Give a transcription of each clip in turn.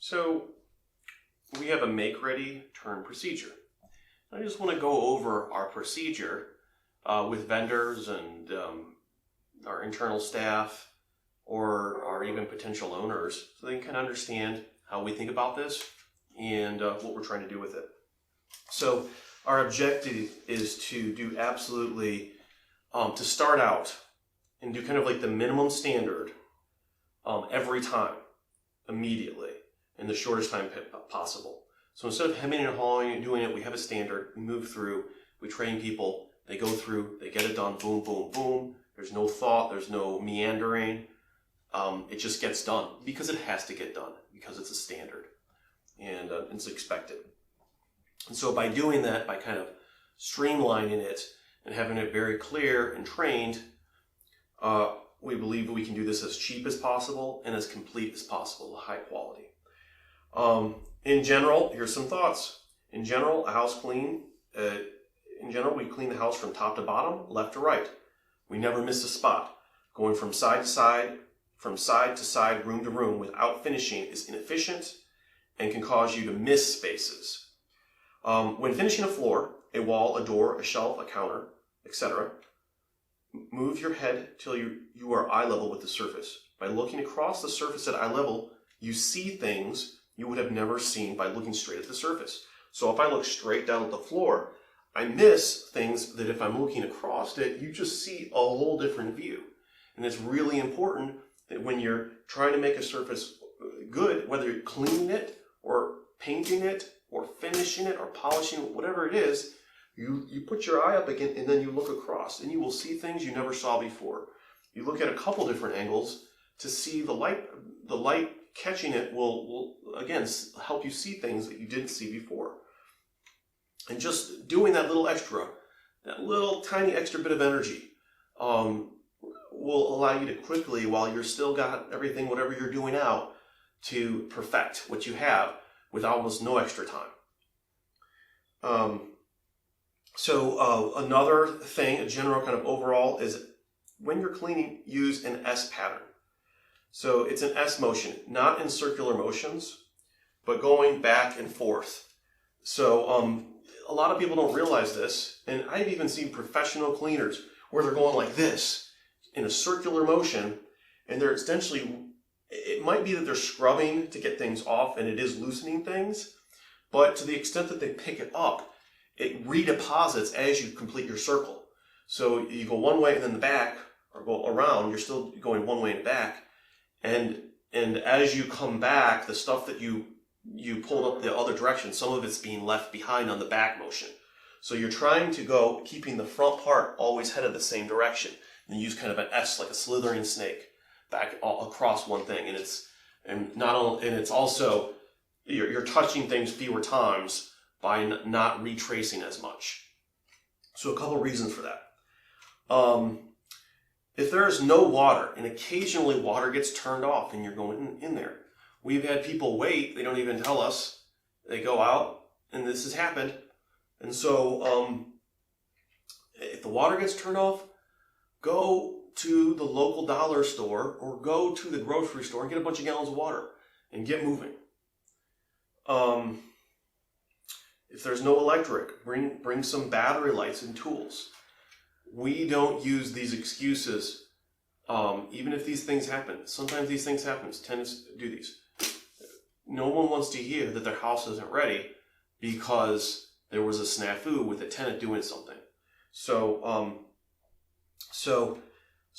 So we have a make ready turn procedure. I just want to go over our procedure with vendors and our internal staff or even potential owners so they can kind of understand how we think about this and what we're trying to do with it. So our objective is to do absolutely, to start out and do kind of like the minimum standard every time, immediately, in the shortest time possible. So instead of hemming and hawing and doing it, we have a standard, we move through, we train people, they go through, they get it done, boom, boom, boom. There's no thought, there's no meandering. It just gets done because it has to get done, because it's a standard and it's expected. And so by doing that, by kind of streamlining it and having it very clear and trained, we believe that we can do this as cheap as possible and as complete as possible, high quality. In general, here's some thoughts. In general, a house clean, we clean the house from top to bottom, left to right. We never miss a spot. Going from side to side, room to room without finishing is inefficient and can cause you to miss spaces. When finishing a floor, a wall, a door, a shelf, a counter, etc., move your head till you are eye level with the surface. By looking across the surface at eye level, you see things you would have never seen by looking straight at the surface. So if I look straight down at the floor, I miss things that if I'm looking across it, you just see a whole different view. And it's really important that when you're trying to make a surface good, whether you're cleaning it or painting it or finishing it or polishing it, whatever it is, you put your eye up again and then you look across and you will see things you never saw before. You look at a couple different angles to see the light catching it will again help you see things that you didn't see before. And just doing that little tiny extra bit of energy will allow you to quickly, while you're still got everything, whatever you're doing out, to perfect what you have with almost no extra time. So another thing, a general kind of overall, is when you're cleaning, use an S pattern. So it's an S motion, not in circular motions, but going back and forth. So a lot of people don't realize this, and I've even seen professional cleaners where they're going like this in a circular motion, and they're essentially, it might be that they're scrubbing to get things off and it is loosening things, but to the extent that they pick it up, it redeposits as you complete your circle. So you go one way and then the back, or go around, you're still going one way and back, and as you come back, the stuff that you pulled up the other direction, some of it's being left behind on the back motion. So you're trying to go, keeping the front part always headed the same direction, and you use kind of an S, like a slithering snake, back all across one thing, and it's also you're touching things fewer times by not retracing as much. So a couple reasons for that. If there is no water, and occasionally water gets turned off and you're going in there, we've had people wait, they don't even tell us, they go out, and this has happened. And so if the water gets turned off, go to the local dollar store or go to the grocery store and get a bunch of gallons of water and get moving. If there's no electric, bring some battery lights and tools. We don't use these excuses, even if these things happen. Sometimes these things happen. Tenants do these. No one wants to hear that their house isn't ready because there was a snafu with a tenant doing something. So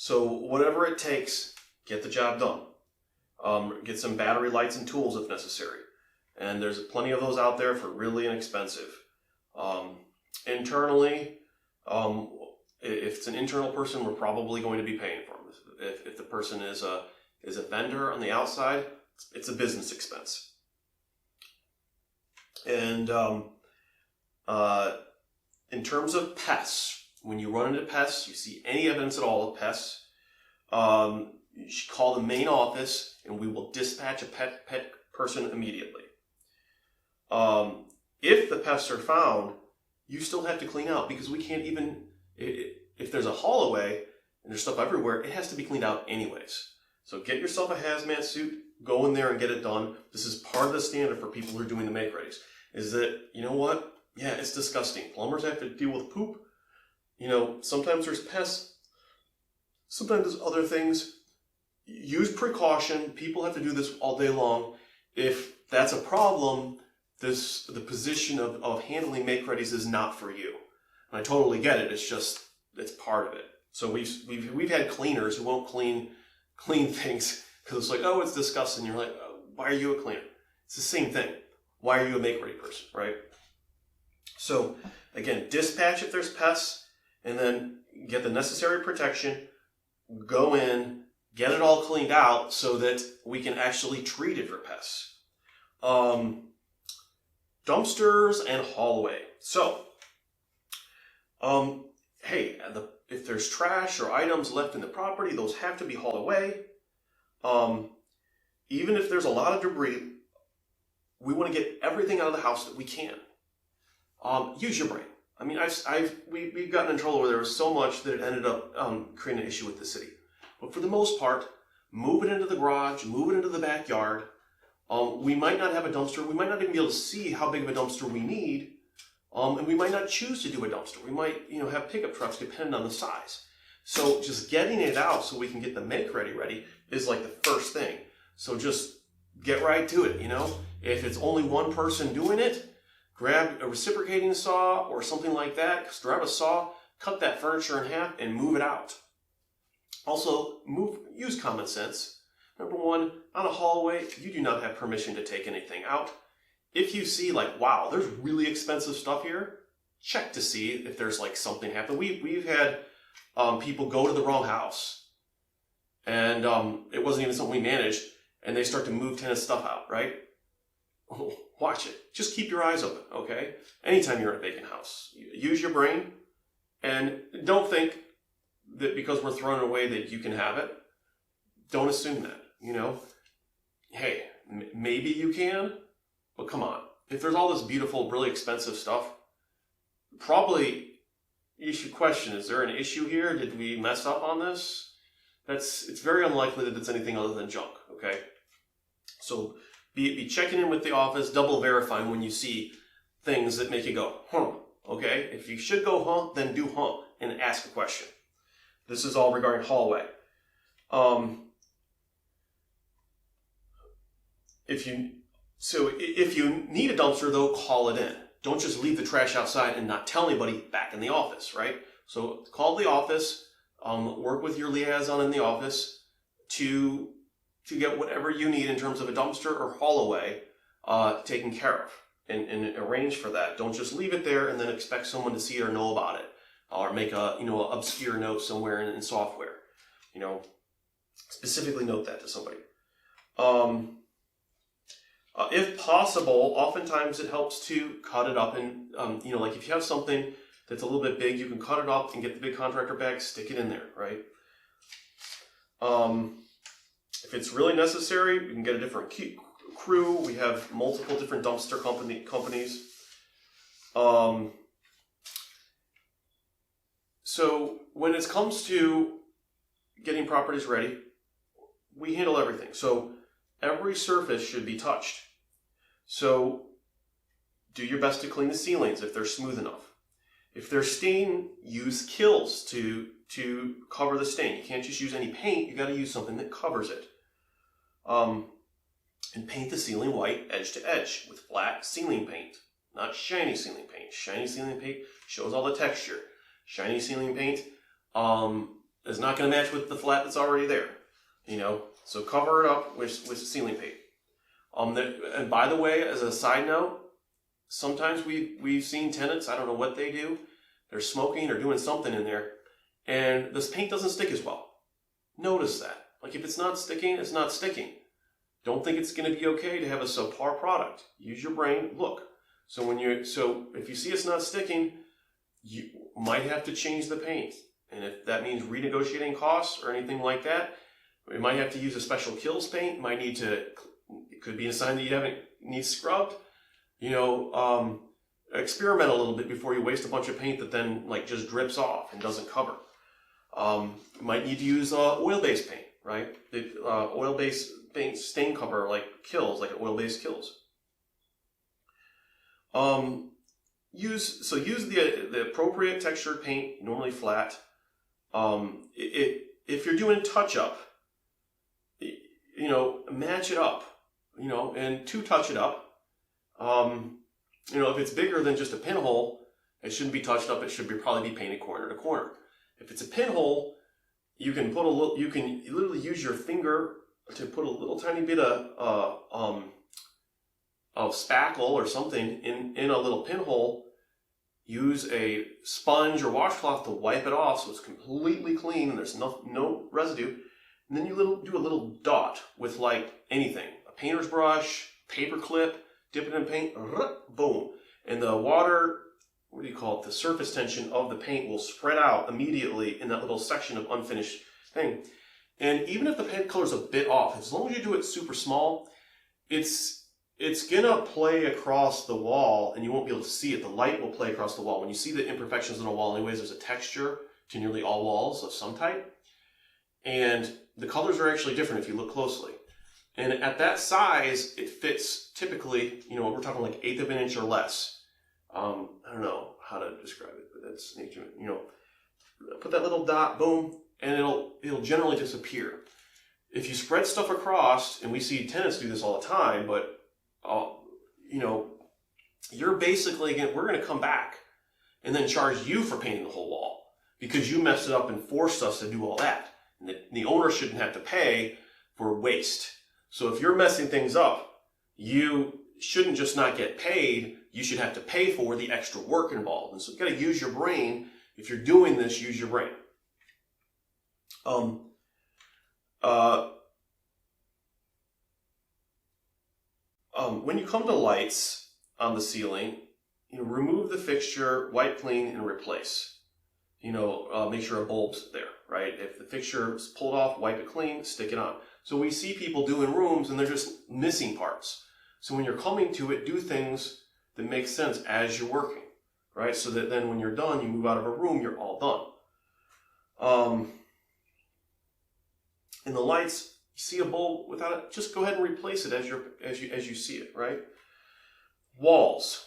whatever it takes, get the job done. Get some battery lights and tools if necessary. And there's plenty of those out there for really inexpensive. Internally, if it's an internal person, we're probably going to be paying for them. If the person is a vendor on the outside, it's a business expense. And in terms of pests, when you run into pests, you see any evidence at all of pests, you should call the main office and we will dispatch a pet person immediately. If the pests are found, you still have to clean out because we can't even, if there's a haul away and there's stuff everywhere, it has to be cleaned out anyways. So get yourself a hazmat suit, go in there and get it done. This is part of the standard for people who are doing the make-readies, is that, you know what? Yeah, it's disgusting. Plumbers have to deal with poop. You know, sometimes there's pests. Sometimes there's other things. Use precaution. People have to do this all day long. If that's a problem, the position of handling make-readies is not for you. And I totally get it. It's part of it. So we've had cleaners who won't clean things because it's like, oh, it's disgusting. You're like, oh, why are you a cleaner? It's the same thing. Why are you a make-ready person, right? So again, dispatch if there's pests, and then get the necessary protection. Go in, get it all cleaned out so that we can actually treat it for pests. Dumpsters and haul-away. So, hey, if there's trash or items left in the property, those have to be hauled away. Even if there's a lot of debris, we want to get everything out of the house that we can. Use your brain. I mean, we've gotten in trouble where there was so much that it ended up creating an issue with the city. But for the most part, move it into the garage, move it into the backyard. We might not have a dumpster. We might not even be able to see how big of a dumpster we need. And we might not choose to do a dumpster. We might, have pickup trucks depending on the size. So just getting it out so we can get the make-ready ready is like the first thing. So just get right to it, If it's only one person doing it, grab a reciprocating saw or something like that. Just grab a saw, cut that furniture in half, and move it out. Also, use common sense. Number one, on a hallway, you do not have permission to take anything out. If you see wow, there's really expensive stuff here, check to see if there's something happened. We've had people go to the wrong house, and it wasn't even something we managed, and they start to move tenant stuff out, right? Watch it. Just keep your eyes open, okay? Anytime you're in a vacant house, use your brain, and don't think that because we're throwing it away that you can have it. Don't assume that, Hey, maybe you can, but come on. If there's all this beautiful, really expensive stuff, probably you should question, is there an issue here? Did we mess up on this? It's very unlikely that it's anything other than junk, okay? So be checking in with the office, double verifying when you see things that make you go, huh, okay? If you should go, huh, then do, huh, and ask a question. This is all regarding hallway. If you need a dumpster, though, call it in. Don't just leave the trash outside and not tell anybody back in the office, right? So call the office, work with your liaison in the office to get whatever you need in terms of a dumpster or haul away taken care of and arrange for that. Don't just leave it there and then expect someone to see it or know about it or make a obscure note somewhere in software. Specifically note that to somebody. If possible, oftentimes it helps to cut it up and, if you have something that's a little bit big, you can cut it up and get the big contractor bag, stick it in there, right? If it's really necessary, you can get a different crew. We have multiple different dumpster companies. So when it comes to getting properties ready, we handle everything. So every surface should be touched. So do your best to clean the ceilings if they're smooth enough. If they're stain, use Kills to cover the stain. You can't just use any paint. You got to use something that covers it. And paint the ceiling white edge to edge with flat ceiling paint, not shiny ceiling paint. Shiny ceiling paint shows all the texture. Shiny ceiling paint is not going to match with the flat that's already there. So cover it up with ceiling paint. And by the way, as a side note, sometimes we've seen tenants, I don't know what they do, they're smoking or doing something in there, and this paint doesn't stick as well. Notice that. If it's not sticking, it's not sticking. Don't think it's going to be okay to have a subpar product. Use your brain, look. So if you see it's not sticking, you might have to change the paint. And if that means renegotiating costs or anything like that, we might have to use a special Kills paint. It could be a sign that you need scrubbed. Experiment a little bit before you waste a bunch of paint that then just drips off and doesn't cover. You might need to use oil-based paint, right? Oil-based paint stain cover like kills, like oil-based kills. Use the appropriate textured paint, normally flat. If you're doing touch-up, match it up, and to touch it up. If it's bigger than just a pinhole, it shouldn't be touched up. It should probably be painted corner to corner. If it's a pinhole, you can literally use your finger to put a little tiny bit of spackle or something in a little pinhole. Use a sponge or washcloth to wipe it off so it's completely clean and there's no residue. And then you do a little dot with like anything, a painter's brush, paper clip, dip it in paint, boom. And the water, the surface tension of the paint will spread out immediately in that little section of unfinished thing. And even if the paint color's a bit off, as long as you do it super small, it's gonna play across the wall and you won't be able to see it. The light will play across the wall. When you see the imperfections in a wall anyways, there's a texture to nearly all walls of some type. And the colors are actually different if you look closely. And at that size, it fits typically, we're talking like 1/8 of an inch or less. I don't know how to describe it, but that's nature. Put that little dot, boom, and it'll generally disappear. If you spread stuff across, and we see tenants do this all the time, but you're basically we're going to come back and then charge you for painting the whole wall because you messed it up and forced us to do all that. And the owner shouldn't have to pay for waste. So if you're messing things up, you shouldn't just not get paid. You should have to pay for the extra work involved. And so you've got to use your brain. If you're doing this, use your brain. When you come to lights on the ceiling, remove the fixture, wipe clean, and replace. Make sure a bulb's there, right? If the fixture is pulled off, wipe it clean, stick it on. So we see people doing rooms and they're just missing parts. So when you're coming to it, do things that make sense as you're working, right? So that then when you're done, you move out of a room, you're all done. In the lights, you see a bulb without it, just go ahead and replace it as you see it, right? Walls.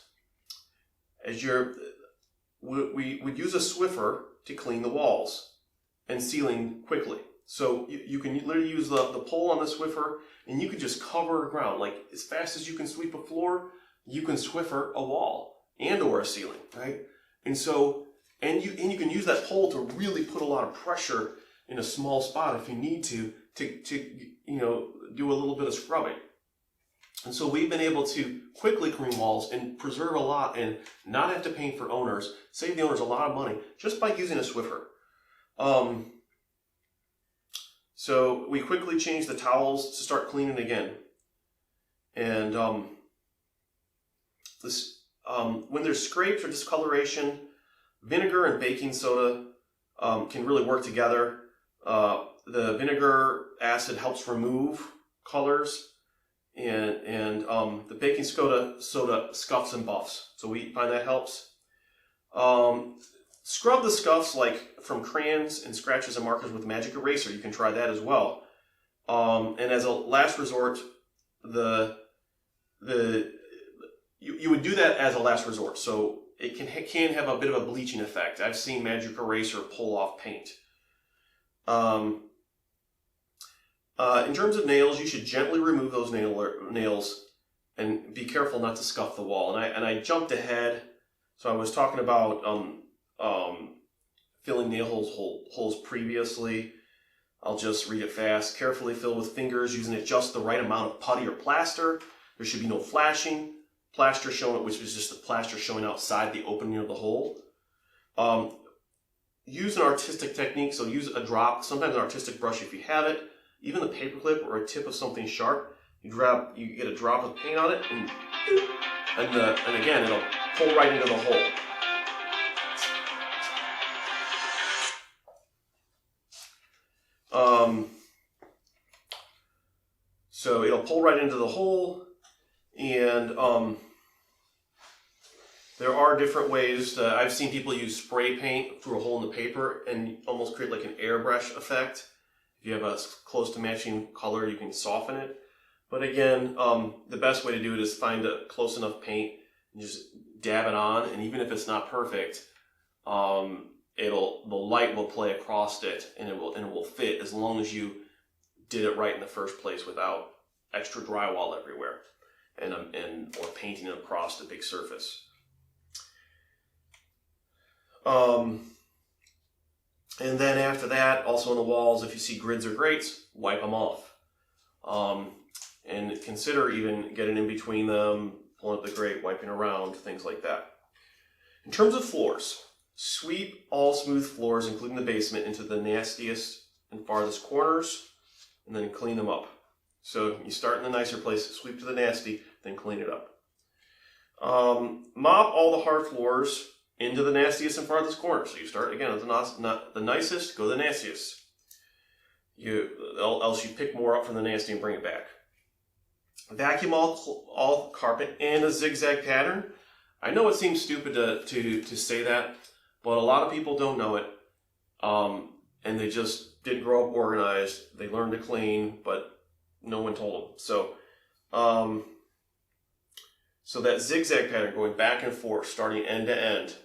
We would use a Swiffer to clean the walls and ceiling quickly. So you can literally use the pole on the Swiffer and you can just cover ground. Like as fast as you can sweep a floor, you can Swiffer a wall and or a ceiling, right? And you can use that pole to really put a lot of pressure in a small spot if you need to do a little bit of scrubbing. And so we've been able to quickly clean walls and preserve a lot and not have to paint for owners, save the owners a lot of money just by using a Swiffer. So we quickly changed the towels to start cleaning again. And when there's scrapes or discoloration, vinegar and baking soda can really work together. The vinegar acid helps remove colors. And the baking soda scuffs and buffs. So we find that helps. Scrub the scuffs like from crayons and scratches and markers with magic eraser. You can try that as well. And as a last resort, you would do that as a last resort. So it can have a bit of a bleaching effect. I've seen magic eraser pull off paint. In terms of nails, you should gently remove those nails and be careful not to scuff the wall. And I jumped ahead, so I was talking about filling nail holes previously. I'll just read it fast. Carefully fill with fingers, using just the right amount of putty or plaster. There should be no flashing. Plaster showing, which is just the plaster showing outside the opening of the hole. Use an artistic technique, so use a drop, sometimes an artistic brush if you have it. Even the paperclip or a tip of something sharp, you get a drop of paint on it, and again, it'll pull right into the hole. So it'll pull right into the hole, and there are different ways. I've seen people use spray paint through a hole in the paper and almost create like an airbrush effect. If you have a close to matching color, you can soften it. But again, the best way to do it is find a close enough paint and just dab it on. And even if it's not perfect, the light will play across it, and it will fit as long as you did it right in the first place without extra drywall everywhere or painting it across the big surface. And then after that, also on the walls, if you see grids or grates, wipe them off. And consider even getting in between them, pulling up the grate, wiping around, things like that. In terms of floors, sweep all smooth floors, including the basement, into the nastiest and farthest corners, and then clean them up. So you start in the nicer place, sweep to the nasty, then clean it up. Mop all the hard floors into the nastiest and farthest corners. So you start again at the nicest, go to the nastiest. Else you pick more up from the nasty and bring it back. Vacuum all carpet in a zigzag pattern. I know it seems stupid to say that, but a lot of people don't know it, and they just didn't grow up organized. They learned to clean, but no one told them. So that zigzag pattern going back and forth, starting end to end,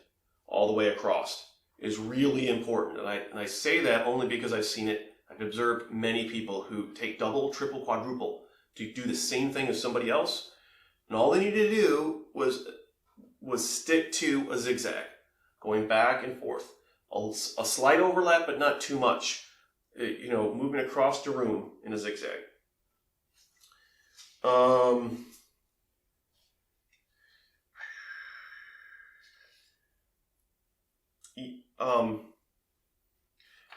all the way across, is really important. And I say that only because I've seen it. I've observed many people who take double, triple, quadruple to do the same thing as somebody else, and all they needed to do was stick to a zigzag, going back and forth, a slight overlap, but not too much. Moving across the room in a zigzag.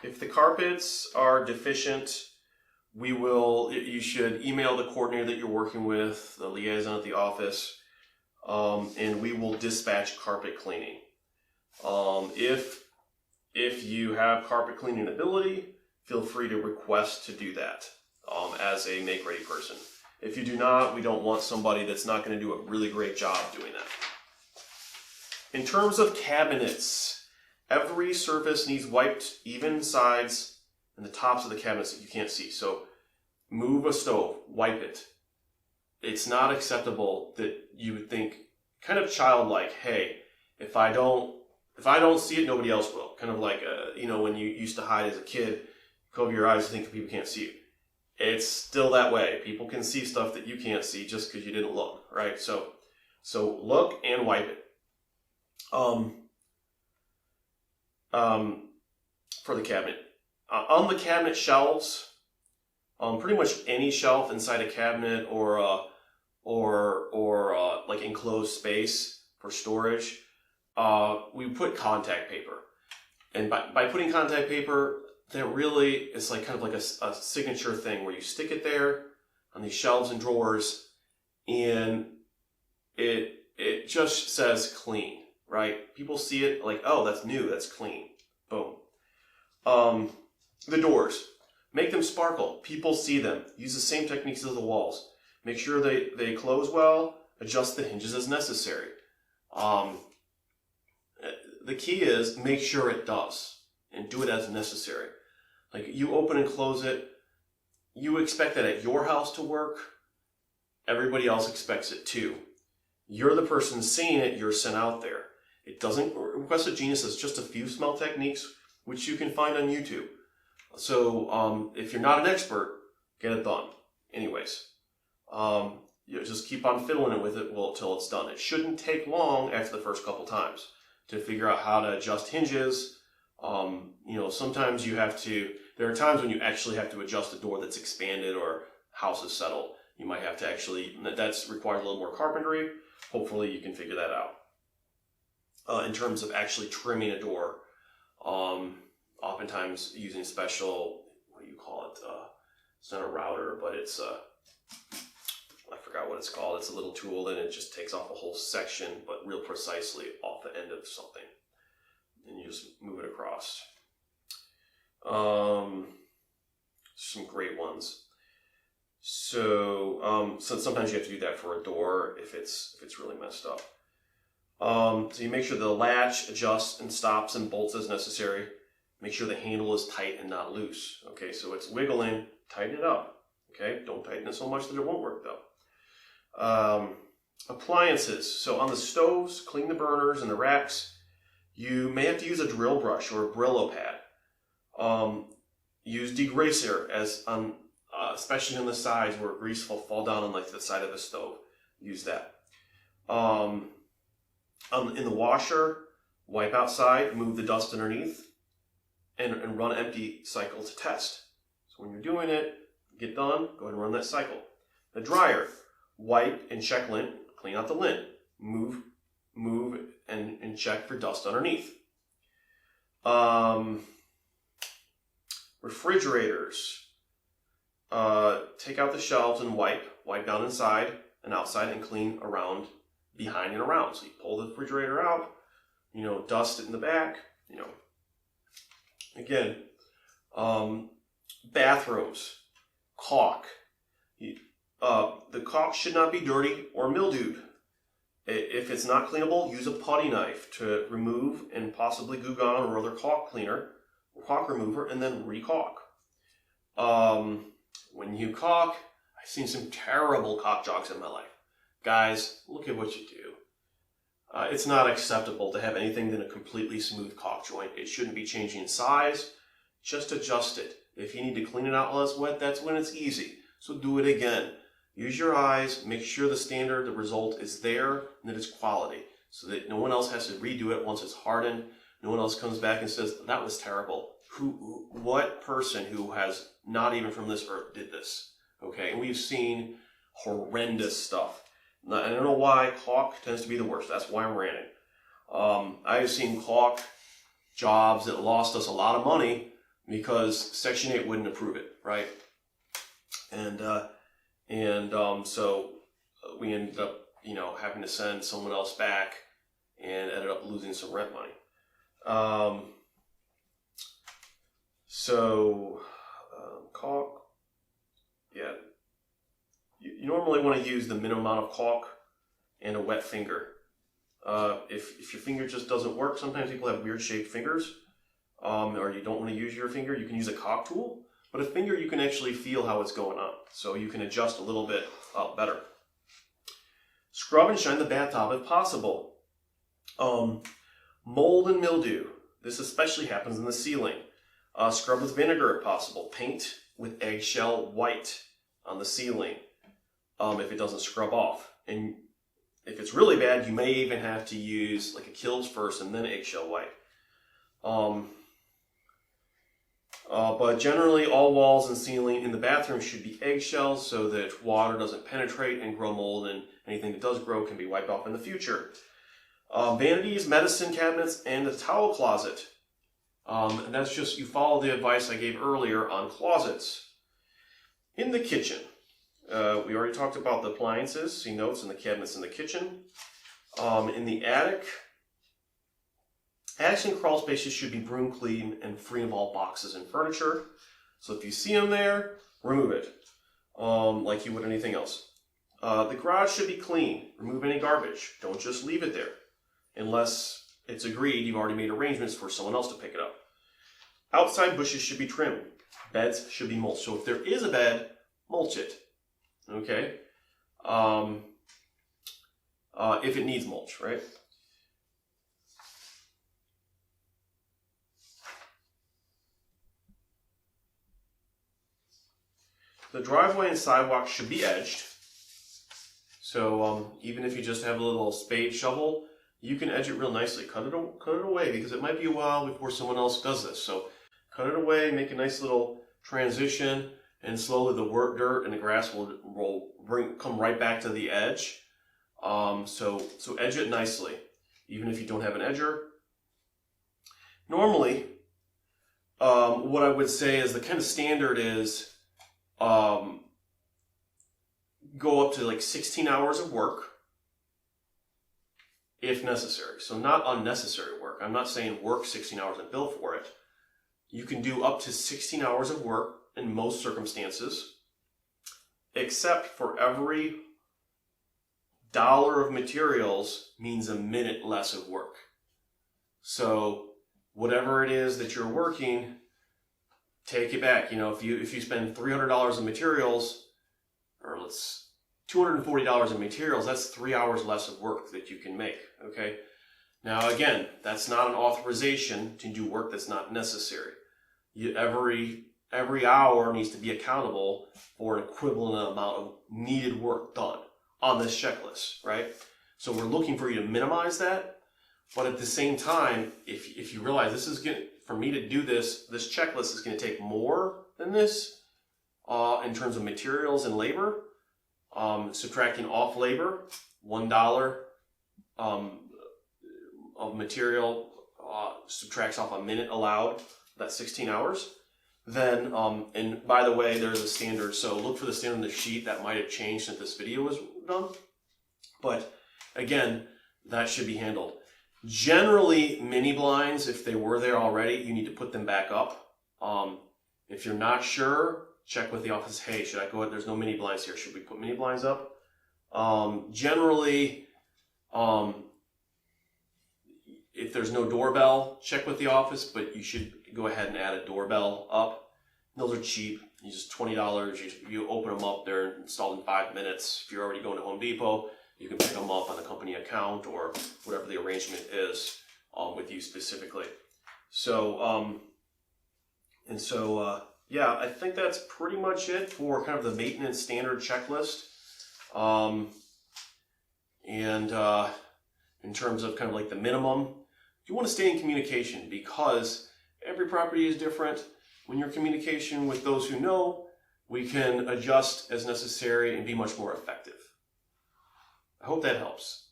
If the carpets are deficient, you should email the coordinator that you're working with, the liaison at the office, and we will dispatch carpet cleaning. If you have carpet cleaning ability, feel free to request to do that as a make-ready person. If you do not, we don't want somebody that's not going to do a really great job doing that. In terms of cabinets, every surface needs wiped, even sides and the tops of the cabinets that you can't see. So move a stove, wipe it. It's not acceptable that you would think, kind of childlike, hey, if I don't see it, nobody else will. Kind of like, when you used to hide as a kid, cover your eyes and think people can't see you. It's still that way. People can see stuff that you can't see just because you didn't look, right? So look and wipe it. For the cabinet. On the cabinet shelves, pretty much any shelf inside a cabinet or like enclosed space for storage, we put contact paper. And by putting contact paper, that really is like kind of like a signature thing where you stick it there on these shelves and drawers, and it just says clean, right? People see it like, oh, that's new, that's clean. Boom. The doors, make them sparkle. People see them. Use the same techniques as the walls. Make sure they close well. Adjust the hinges as necessary. The key is make sure it does, and do it as necessary. Like, you open and close it, you expect that at your house to work, everybody else expects it too. You're the person seeing it, you're sent out there. It doesn't, Request of Genius has just a few smell techniques, which you can find on YouTube. So if you're not an expert, get it done. Anyways, just keep on fiddling it with it till it's done. It shouldn't take long after the first couple times to figure out how to adjust hinges. Sometimes there are times when you actually have to adjust a door that's expanded or house is settled. You might have to that's required a little more carpentry. Hopefully you can figure that out. In terms of actually trimming a door, oftentimes using special, what do you call it? It's not a router, but it's I forgot what it's called. It's a little tool, and it just takes off a whole section, but real precisely off the end of something. And you just move it across. Some great ones. So sometimes you have to do that for a door if it's really messed up. So you make sure the latch adjusts and stops and bolts as necessary. Make sure the handle is tight and not loose. Okay, so it's wiggling, tighten it up. Okay, don't tighten it so much that it won't work though. Appliances. So on the stoves, clean the burners and the racks. You may have to use a drill brush or a Brillo pad. Use degreaser as on, especially on the sides where grease will fall down on like the side of the stove. Use that. In the washer, wipe outside, move the dust underneath, and run empty cycle to test. So when you're doing it, get done, go ahead and run that cycle. The dryer, wipe and check lint, clean out the lint, move and check for dust underneath. Refrigerators, take out the shelves and wipe down inside and outside and clean around, behind and around. So you pull the refrigerator out, dust it in the back, Again, bathrooms, caulk. The caulk should not be dirty or mildewed. If it's not cleanable, use a putty knife to remove and possibly Goo Gone or other caulk cleaner, or caulk remover, and then re-caulk. When you caulk, I've seen some terrible caulk jobs in my life. Guys, look at what you do. It's not acceptable to have anything than a completely smooth caulk joint. It shouldn't be changing in size. Just adjust it. If you need to clean it out while it's wet, that's when it's easy. So do it again. Use your eyes. Make sure the result is there and that it's quality, so that no one else has to redo it once it's hardened. No one else comes back and says, that was terrible. What person who has not even from this earth did this? Okay, and we've seen horrendous stuff. I don't know why caulk tends to be the worst. That's why I'm ranting. I've seen caulk jobs that lost us a lot of money because Section 8 wouldn't approve it, right? So we ended up, having to send someone else back and ended up losing some rent money. Caulk, yeah. You normally want to use the minimum amount of caulk and a wet finger. If your finger just doesn't work, sometimes people have weird shaped fingers, or you don't want to use your finger, you can use a caulk tool. But a finger, you can actually feel how it's going on, so you can adjust a little bit better. Scrub and shine the bathtub if possible. Mold and mildew. This especially happens in the ceiling. Scrub with vinegar if possible. Paint with eggshell white on the ceiling if it doesn't scrub off. And if it's really bad, you may even have to use like a Kills first and then eggshell white. But generally, all walls and ceiling in the bathroom should be eggshells so that water doesn't penetrate and grow mold, and anything that does grow can be wiped off in the future. Vanities, medicine cabinets, and the towel closet. And that's just, you follow the advice I gave earlier on closets. In the kitchen, we already talked about the appliances, see notes in the cabinets in the kitchen. In the attic, attics and crawl spaces should be broom clean and free of all boxes and furniture. So if you see them there, remove it, like you would anything else. The garage should be clean. Remove any garbage. Don't just leave it there. Unless it's agreed, you've already made arrangements for someone else to pick it up. Outside bushes should be trimmed. Beds should be mulched. So if there is a bed, mulch it. Okay? If it needs mulch, right? The driveway and sidewalk should be edged. So even if you just have a little spade shovel, you can edge it real nicely. Cut it away, because it might be a while before someone else does this. So cut it away, make a nice little transition, and slowly the dirt and the grass will come right back to the edge. So edge it nicely, even if you don't have an edger. Normally, what I would say is the kind of standard is go up to like 16 hours of work if necessary. So not unnecessary work. I'm not saying work 16 hours and bill for it. You can do up to 16 hours of work in most circumstances, except for every $1 of materials means a minute less of work. So whatever it is that you're working, take it back. You know, if you spend $300 in materials, or let's $240 in materials, that's 3 hours less of work that you can make. Okay. Now again, that's not an authorization to do work that's not necessary. Every hour needs to be accountable for an equivalent amount of needed work done on this checklist, right? So we're looking for you to minimize that, but at the same time, if you realize this is going for me to do this checklist is going to take more than this in terms of materials and labor. Subtracting off labor, $1 of material subtracts off a minute allowed. That's 16 hours. Then, and by the way, there's a standard, so look for the standard on the sheet. That might have changed since this video was done. But again, that should be handled. Generally, mini blinds, if they were there already, you need to put them back up. If you're not sure, check with the office. Hey, should I go? There's no mini blinds here. Should we put mini blinds up? Generally, if there's no doorbell, check with the office, but you should go ahead and add a doorbell up. Those are cheap. You just $20. You open them up. They're installed in 5 minutes. If you're already going to Home Depot, you can pick them up on the company account or whatever the arrangement is with you specifically. So, yeah, I think that's pretty much it for kind of the maintenance standard checklist. In terms of kind of like the minimum, you want to stay in communication because every property is different. When you're in communication with those who know, we can adjust as necessary and be much more effective. I hope that helps.